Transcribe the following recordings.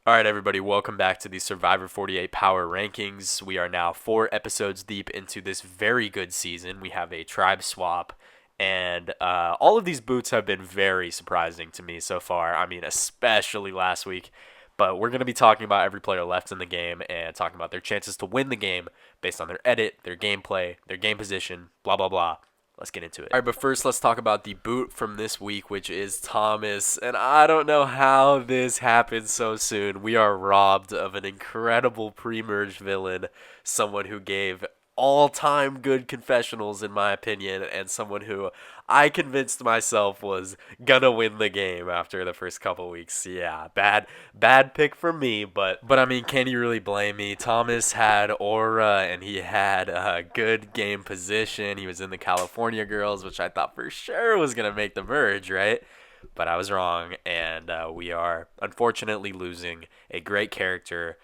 All right, everybody, welcome back to the Survivor 48 Power Rankings. We are now 4 episodes deep into this very good season. We have a tribe swap, and all of these boots have been very surprising to me so far. I mean, especially last week. But we're going to be talking about every player left in the game and talking about their chances to win the game based on their edit, their gameplay, their game position, blah, blah, blah. Let's get into it. All right, but first let's talk about the boot from this week, which is Thomas. And I don't know how this happened so soon. We are robbed of an incredible pre-merge villain, someone who gave all-time good confessionals in my opinion, and someone who I convinced myself was gonna win the game after the first couple weeks. Yeah, bad pick for me, but I mean, can you really blame me? Thomas had aura and he had a good game position. He was in the California Girls, which I thought for sure was gonna make the merge, right? But I was wrong, and we are unfortunately losing a great character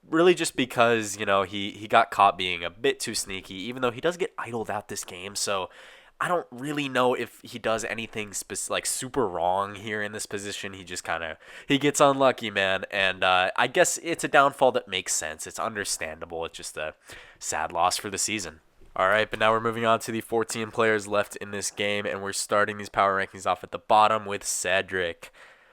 really just because he got caught being a bit too sneaky, even though he does get idled out this game. So I don't really know if he does anything like super wrong here in this position. He just kind of he gets unlucky, man, and I guess it's a downfall that makes sense. It's understandable. It's just a sad loss for the season. All right, but now we're moving on to the 14 players left in this game, and we're starting these power rankings off at the bottom with Cedric.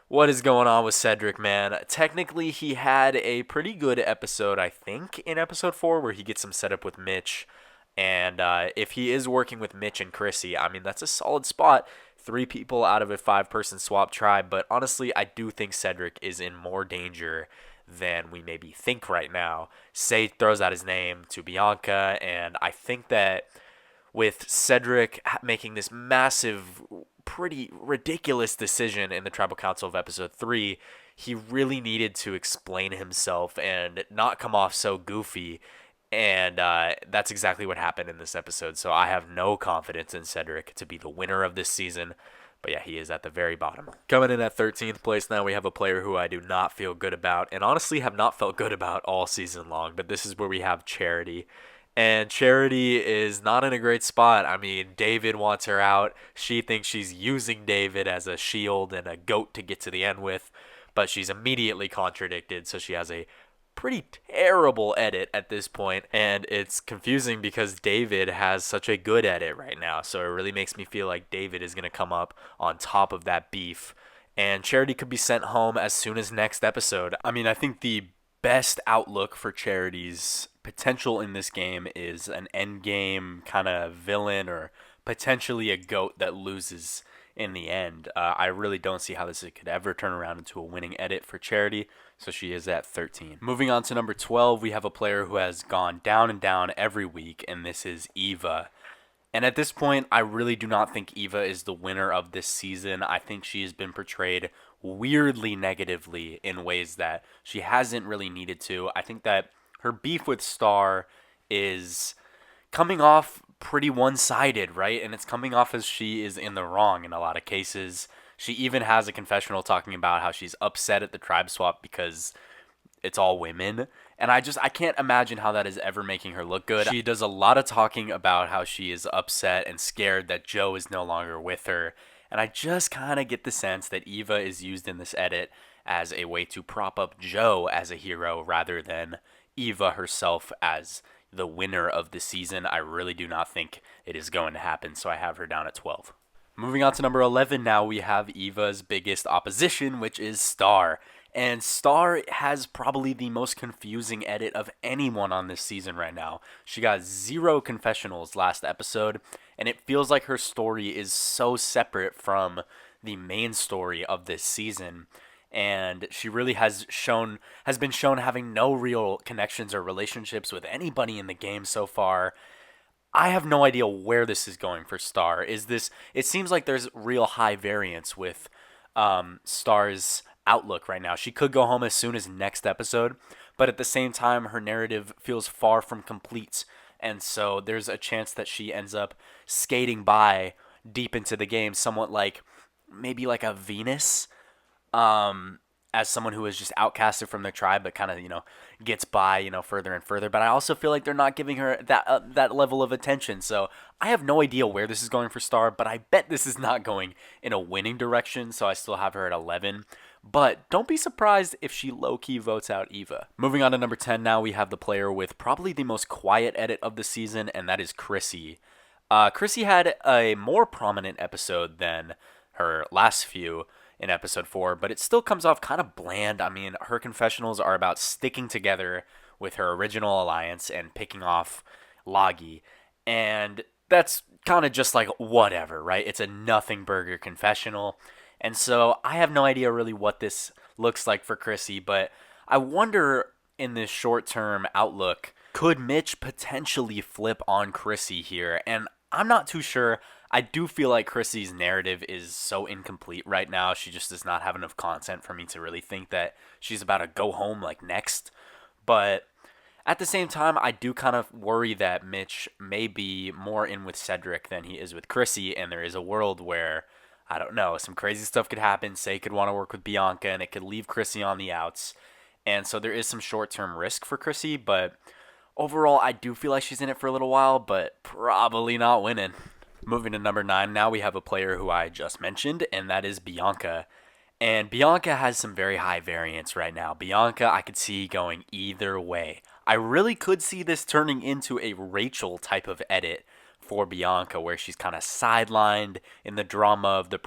What is going on with Cedric, man? Technically, he had a pretty good episode, I think, in episode 4, where he gets some setup with Mitch. And if he is working with Mitch and Chrissy, I mean, that's a solid spot. 3 people out of a 5-person swap tribe. But honestly, I do think Cedric is in more danger than we maybe think right now. Say throws out his name to Bianca, and I think that with Cedric making this massive, pretty ridiculous decision in the Tribal Council of Episode 3, he really needed to explain himself and not come off so goofy. And that's exactly what happened in this episode. So I have no confidence in Cedric to be the winner of this season. But yeah, he is at the very bottom. Coming in at 13th place now, we have a player who I do not feel good about, and honestly have not felt good about all season long. But this is where we have Charity. And Charity is not in a great spot. I mean, David wants her out. She thinks she's using David as a shield and a goat to get to the end with, but she's immediately contradicted, so she has a pretty terrible edit at this point, and it's confusing because David has such a good edit right now, so it really makes me feel like David is going to come up on top of that beef, and Charity could be sent home as soon as next episode. I mean, I think the best outlook for Charity's potential in this game is an end game kind of villain or potentially a goat that loses in the end. I really don't see how this could ever turn around into a winning edit for Charity, so she is at 13. Moving on to number 12, we have a player who has gone down and down every week, and this is Eva. And at this point, I really do not think Eva is the winner of this season. I think she has been portrayed weirdly negatively in ways that she hasn't really needed to. I think that her beef with Star is coming off pretty one-sided, right? And it's coming off as she is in the wrong in a lot of cases. She even has a confessional talking about how she's upset at the tribe swap because it's all women. And I can't imagine how that is ever making her look good. She does a lot of talking about how she is upset and scared that Joe is no longer with her. And I just kind of get the sense that Eva is used in this edit as a way to prop up Joe as a hero rather than Eva herself as the winner of the season. I really do not think it is going to happen, so I have her down at 12. Moving on to number 11 now, we have Eva's biggest opposition, which is Star. And Star has probably the most confusing edit of anyone on this season right now. She got 0 confessionals last episode, and it feels like her story is so separate from the main story of this season. And she really has been shown having no real connections or relationships with anybody in the game so far. I have no idea where this is going for Star. It seems like there's real high variance with Star's outlook right now. She could go home as soon as next episode, but at the same time, her narrative feels far from complete. And so there's a chance that she ends up skating by deep into the game, somewhat like maybe like a Venus, as someone who is just outcasted from their tribe, but kind of, gets by, further and further. But I also feel like they're not giving her that level of attention. So I have no idea where this is going for Star, but I bet this is not going in a winning direction. So I still have her at 11. But don't be surprised if she low-key votes out Eva. Moving on to number 10 now, we have the player with probably the most quiet edit of the season, and that is Chrissy. Chrissy had a more prominent episode than her last few in episode 4, but it still comes off kind of bland. I mean, her confessionals are about sticking together with her original alliance and picking off Lagi, and that's kind of just like whatever, right? It's a nothing burger confessional. And so I have no idea really what this looks like for Chrissy, but I wonder in this short term outlook, could Mitch potentially flip on Chrissy here? And I'm not too sure. I do feel like Chrissy's narrative is so incomplete right now. She just does not have enough content for me to really think that she's about to go home like next. But at the same time, I do kind of worry that Mitch may be more in with Cedric than he is with Chrissy, and there is a world where, I don't know, some crazy stuff could happen. Say could want to work with Bianca, and it could leave Chrissy on the outs. And so there is some short-term risk for Chrissy, but overall, I do feel like she's in it for a little while, but probably not winning. Moving to number 9, now we have a player who I just mentioned, and that is Bianca. And Bianca has some very high variance right now. Bianca, I could see going either way. I really could see this turning into a Rachel type of edit for Bianca, where she's kind of sidelined in the drama of the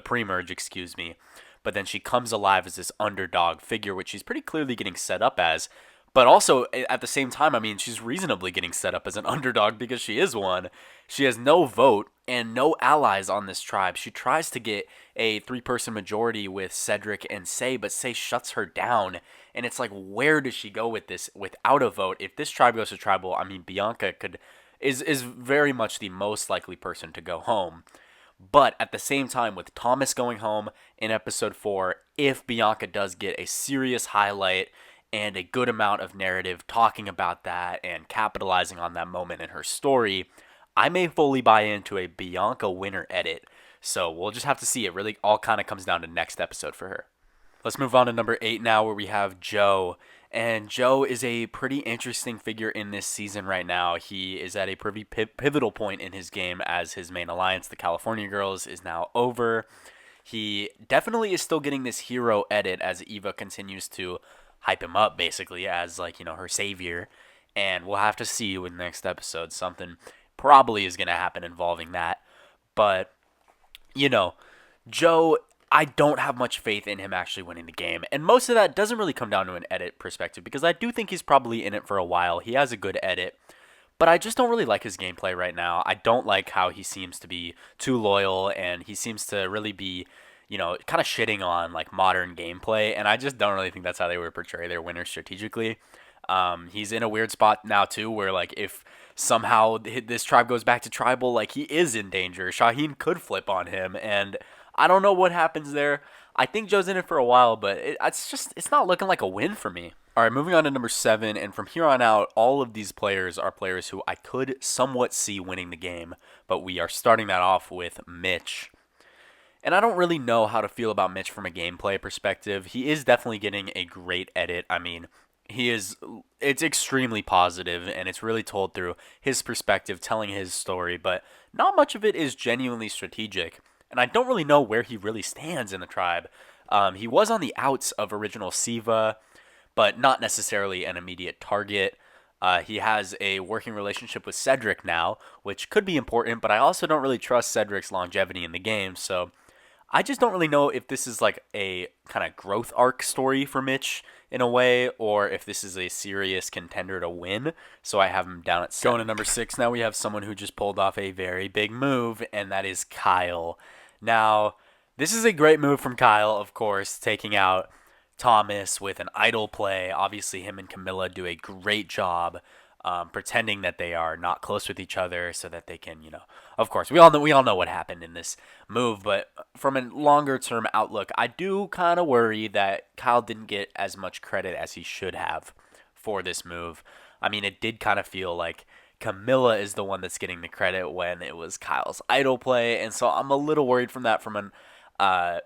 pre-merge, excuse me. But then she comes alive as this underdog figure, which she's pretty clearly getting set up as. But also, at the same time, I mean, she's reasonably getting set up as an underdog because she is one. She has no vote and no allies on this tribe. She tries to get a 3-person majority with Cedric and Say, but Say shuts her down. And it's like, where does she go with this without a vote? If this tribe goes to tribal, I mean, Bianca is very much the most likely person to go home. But at the same time, with Thomas going home in episode 4, if Bianca does get a serious highlight and a good amount of narrative talking about that and capitalizing on that moment in her story, I may fully buy into a Bianca winner edit. So we'll just have to see. It really all kind of comes down to next episode for her. Let's move on to number 8 now, where we have Joe. And Joe is a pretty interesting figure in this season right now. He is at a pretty pivotal point in his game as his main alliance, the California Girls, is now over. He definitely is still getting this hero edit as Eva continues to hype him up, basically, as, like, you know, her savior. And we'll have to see with next episode. Something probably is going to happen involving that. But, you know, Joe, I don't have much faith in him actually winning the game. And most of that doesn't really come down to an edit perspective, because I do think he's probably in it for a while. He has a good edit, but I just don't really like his gameplay right now. I don't like how he seems to be too loyal, and he seems to really be, you know, kind of shitting on like modern gameplay, and I just don't really think that's how they would portray their winners strategically. He's in a weird spot now too, where like if somehow this tribe goes back to tribal, like he is in danger. Shaheen could flip on him, and I don't know what happens there. I think Joe's in it for a while, but it's not looking like a win for me. All right, moving on to number 7, and from here on out, all of these players are players who I could somewhat see winning the game, but we are starting that off with Mitch. And I don't really know how to feel about Mitch from a gameplay perspective. He is definitely getting a great edit. I mean, it's extremely positive, and it's really told through his perspective, telling his story, but not much of it is genuinely strategic. And I don't really know where he really stands in the tribe. He was on the outs of original Siva, but not necessarily an immediate target. He has a working relationship with Cedric now, which could be important, but I also don't really trust Cedric's longevity in the game, so I just don't really know if this is like a kind of growth arc story for Mitch in a way, or if this is a serious contender to win. So I have him down at 7. Going to number 6 now, we have someone who just pulled off a very big move, and that is Kyle. Now, this is a great move from Kyle, of course, taking out Thomas with an idol play. Obviously, him and Camilla do a great job pretending that they are not close with each other so that they can, you know, of course, we all know what happened in this move, but from a longer term outlook, I do kind of worry that Kyle didn't get as much credit as he should have for this move. I mean, it did kind of feel like Camilla is the one that's getting the credit when it was Kyle's idol play, and so I'm a little worried from that from an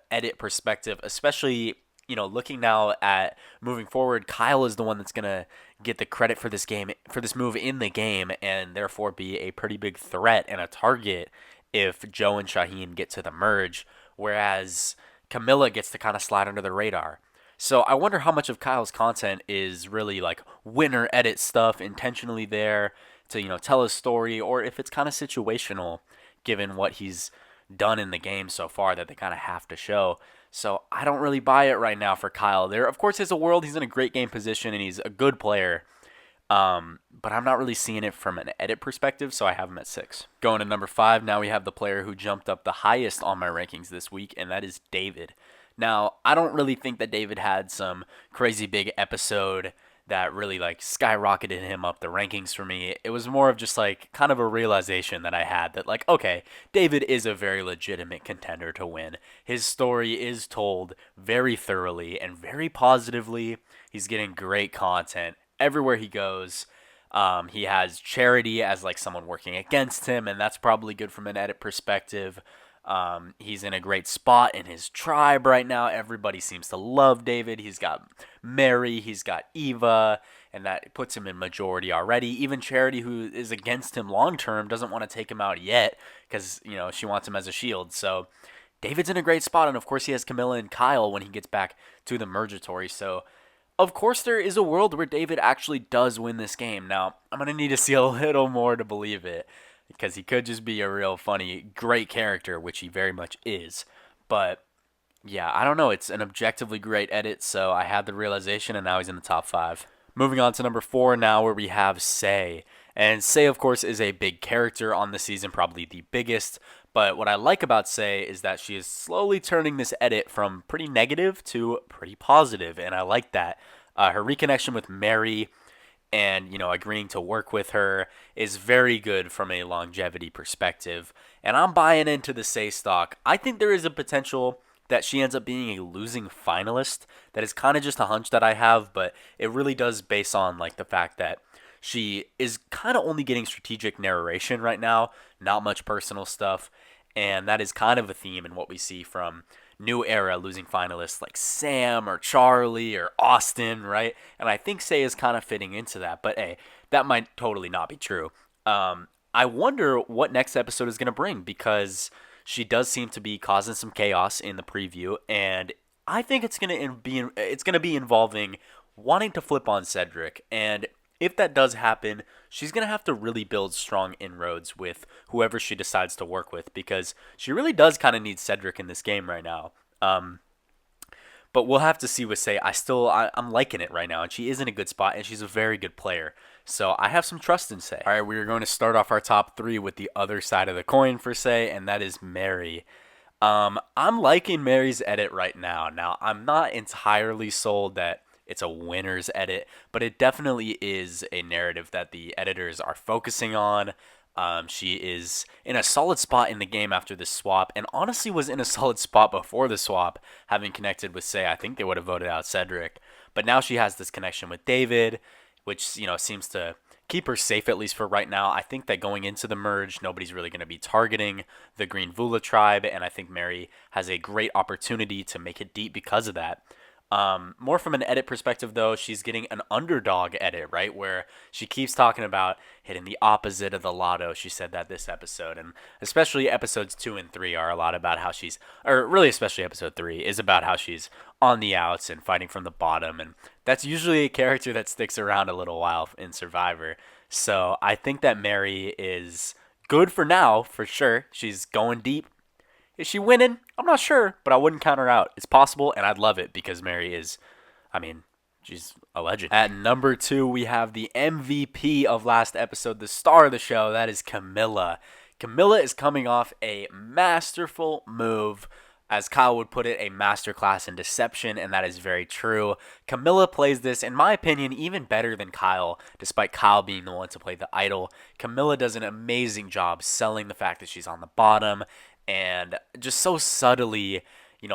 edit perspective, especially, you know, looking now at moving forward. Kyle is the one that's gonna get the credit for this game, for this move in the game, and therefore be a pretty big threat and a target if Joe and Shaheen get to the merge. Whereas Camilla gets to kind of slide under the radar. So I wonder how much of Kyle's content is really like winner edit stuff intentionally there to, tell his story, or if it's kind of situational given what he's done in the game so far that they kind of have to show. So I don't really buy it right now for Kyle. There, of course, is a world. He's in a great game position and he's a good player. But I'm not really seeing it from an edit perspective, so I have him at 6. Going to number 5, now we have the player who jumped up the highest on my rankings this week, and that is David. Now, I don't really think that David had some crazy big episode that really like skyrocketed him up the rankings for me. It was more of just like kind of a realization that I had that like, okay, David is a very legitimate contender to win. His story is told very thoroughly and very positively. He's getting great content everywhere he goes. He has Charity as like someone working against him, and that's probably good from an edit perspective. He's in a great spot in his tribe right now. Everybody seems to love David. He's got Mary, he's got Eva, and that puts him in majority already. Even Charity, who is against him long term, doesn't want to take him out yet because, she wants him as a shield. So David's in a great spot, and of course he has Camilla and Kyle when he gets back to the Mergatory. So of course, there is a world where David actually does win this game. Now, I'm going to need to see a little more to believe it, because he could just be a real funny, great character, which he very much is. But, yeah, I don't know. It's an objectively great edit, so I had the realization, and now he's in the top 5. Moving on to number 4 now, where we have Sei. And Sei, of course, is a big character on the season, probably the biggest. But what I like about Sei is that she is slowly turning this edit from pretty negative to pretty positive, and I like that. Her reconnection with Mary and, agreeing to work with her is very good from a longevity perspective. And I'm buying into the Sei stock. I think there is a potential that she ends up being a losing finalist. That is kind of just a hunch that I have, but it really does base on like the fact that she is kind of only getting strategic narration right now, not much personal stuff. And that is kind of a theme in what we see from new era losing finalists like Sam or Charlie or Austin, right? And I think Sei is kind of fitting into that. But hey, that might totally not be true. I wonder what next episode is going to bring, because she does seem to be causing some chaos in the preview, and I think it's going to be involving wanting to flip on Cedric. And if that does happen, she's going to have to really build strong inroads with whoever she decides to work with, because she really does kind of need Cedric in this game right now. But we'll have to see with Sei. I'm liking it right now, and she is in a good spot, and she's a very good player. So I have some trust in Sei. All right, we're going to start off our top 3 with the other side of the coin for Sei, and that is Mary. I'm liking Mary's edit right now. Now, I'm not entirely sold that it's a winner's edit, but it definitely is a narrative that the editors are focusing on. She is in a solid spot in the game after this swap, and honestly was in a solid spot before the swap, having connected with Sei. I think they would have voted out Cedric, but now she has this connection with David, which seems to keep her safe, at least for right now. I think that going into the merge, nobody's really going to be targeting the Green Vula tribe, and I think Mary has a great opportunity to make it deep because of that. More from an edit perspective, though, she's getting an underdog edit, right? Where she keeps talking about hitting the opposite of the lotto. She said that this episode, and especially episodes 2 and 3 are a lot about how she's, or really especially episode 3, is about how she's on the outs and fighting from the bottom. And that's usually a character that sticks around a little while in Survivor. So I think that Mary is good for now, for sure. She's going deep. Is she winning? I'm not sure, but I wouldn't count her out. It's possible, and I'd love it, because Mary is, she's a legend. At number 2, we have the MVP of last episode, the star of the show. That is Camilla. Camilla is coming off a masterful move, as Kyle would put it, a masterclass in deception, and that is very true. Camilla plays this, in my opinion, even better than Kyle, despite Kyle being the one to play the idol. Camilla does an amazing job selling the fact that she's on the bottom, and just so subtly,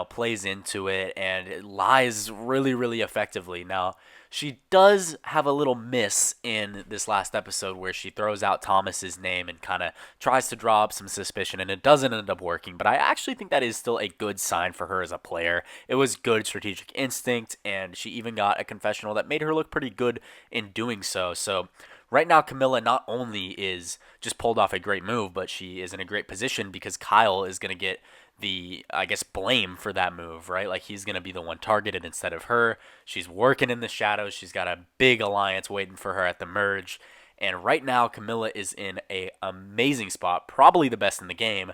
plays into it, and it lies really, really effectively. Now, she does have a little miss in this last episode where she throws out Thomas's name and kind of tries to draw up some suspicion, and it doesn't end up working, but I actually think that is still a good sign for her as a player. It was good strategic instinct, and she even got a confessional that made her look pretty good in doing so. So right now, Camilla not only is just pulled off a great move, but she is in a great position because Kyle is going to get I guess, blame for that move, right? Like he's going to be the one targeted instead of her. She's working in the shadows. She's got a big alliance waiting for her at the merge. And right now, Camilla is in a amazing spot, probably the best in the game.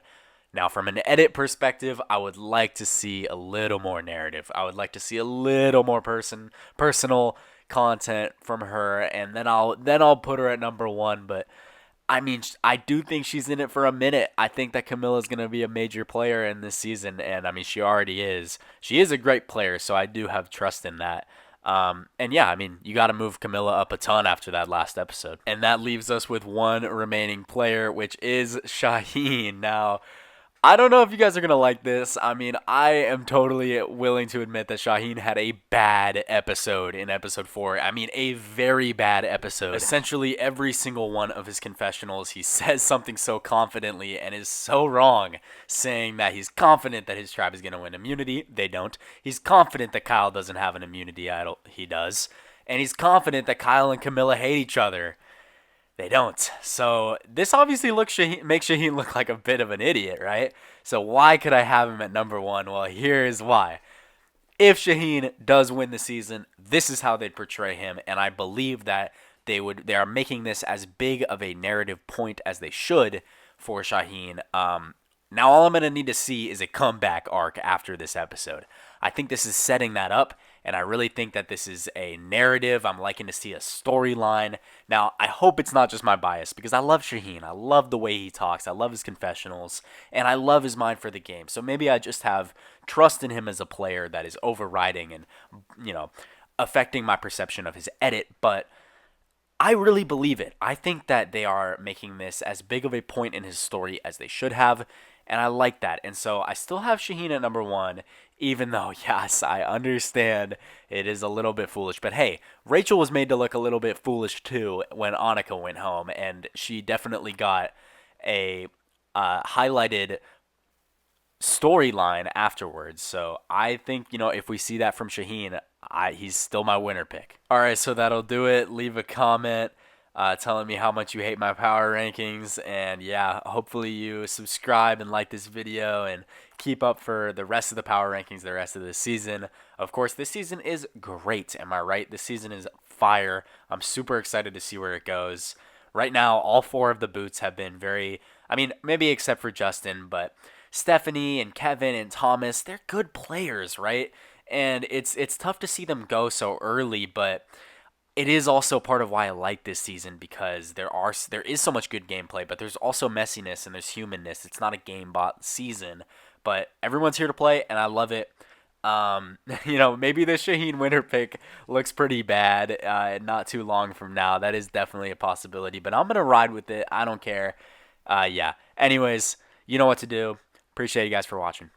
Now, from an edit perspective, I would like to see a little more narrative. I would like to see a little more personal content from her, and then I'll put her at number one. But I mean, I do think she's in it for a minute. I think that Camilla's going to be a major player in this season, and I mean, she already is. She is a great player, so I do have trust in that. And yeah, I mean, you got to move Camilla up a ton after that last episode. And that leaves us with one remaining player, which is Shaheen. Now, I don't know if you guys are going to like this. I mean, I am totally willing to admit that Shaheen had a bad episode in episode 4. I mean, a very bad episode. Essentially, every single one of his confessionals, he says something so confidently and is so wrong, saying that he's confident that his tribe is going to win immunity. They don't. He's confident that Kyle doesn't have an immunity idol. He does. And he's confident that Kyle and Camilla hate each other. They don't. So this obviously makes Shaheen look like a bit of an idiot, right? So why could I have him at number one? Well, here's why. If Shaheen does win the season, this is how they'd portray him, and I believe that they are making this as big of a narrative point as they should for Shaheen. Now all I'm going to need to see is a comeback arc after this episode. I think this is setting that up, and I really think that this is a narrative. I'm liking to see a storyline. Now, I hope it's not just my bias, because I love Shaheen. I love the way he talks. I love his confessionals, and I love his mind for the game. So maybe I just have trust in him as a player that is overriding and, affecting my perception of his edit, but I really believe it. I think that they are making this as big of a point in his story as they should have, and I like that. And so I still have Shaheen at number one, even though, yes, I understand it is a little bit foolish. But hey, Rachel was made to look a little bit foolish too when Annika went home, and she definitely got a highlighted storyline afterwards. So I think, if we see that from Shaheen, he's still my winner pick. All right, so that'll do it. Leave a comment telling me how much you hate my power rankings. And yeah, hopefully you subscribe and like this video and keep up for the rest of the power rankings the rest of the season. Of course, this season is great. Am I right? This season is fire. I'm super excited to see where it goes. Right now, all 4 of the boots have been maybe except for Justin, but Stephanie and Kevin and Thomas, they're good players, right? And it's tough to see them go so early, but it is also part of why I like this season, because there is so much good gameplay, but there's also messiness and there's humanness. It's not a game bot season, but everyone's here to play, and I love it. Maybe the Shaheen winner pick looks pretty bad not too long from now. That is definitely a possibility, but I'm going to ride with it. I don't care. Yeah. Anyways, you know what to do. Appreciate you guys for watching.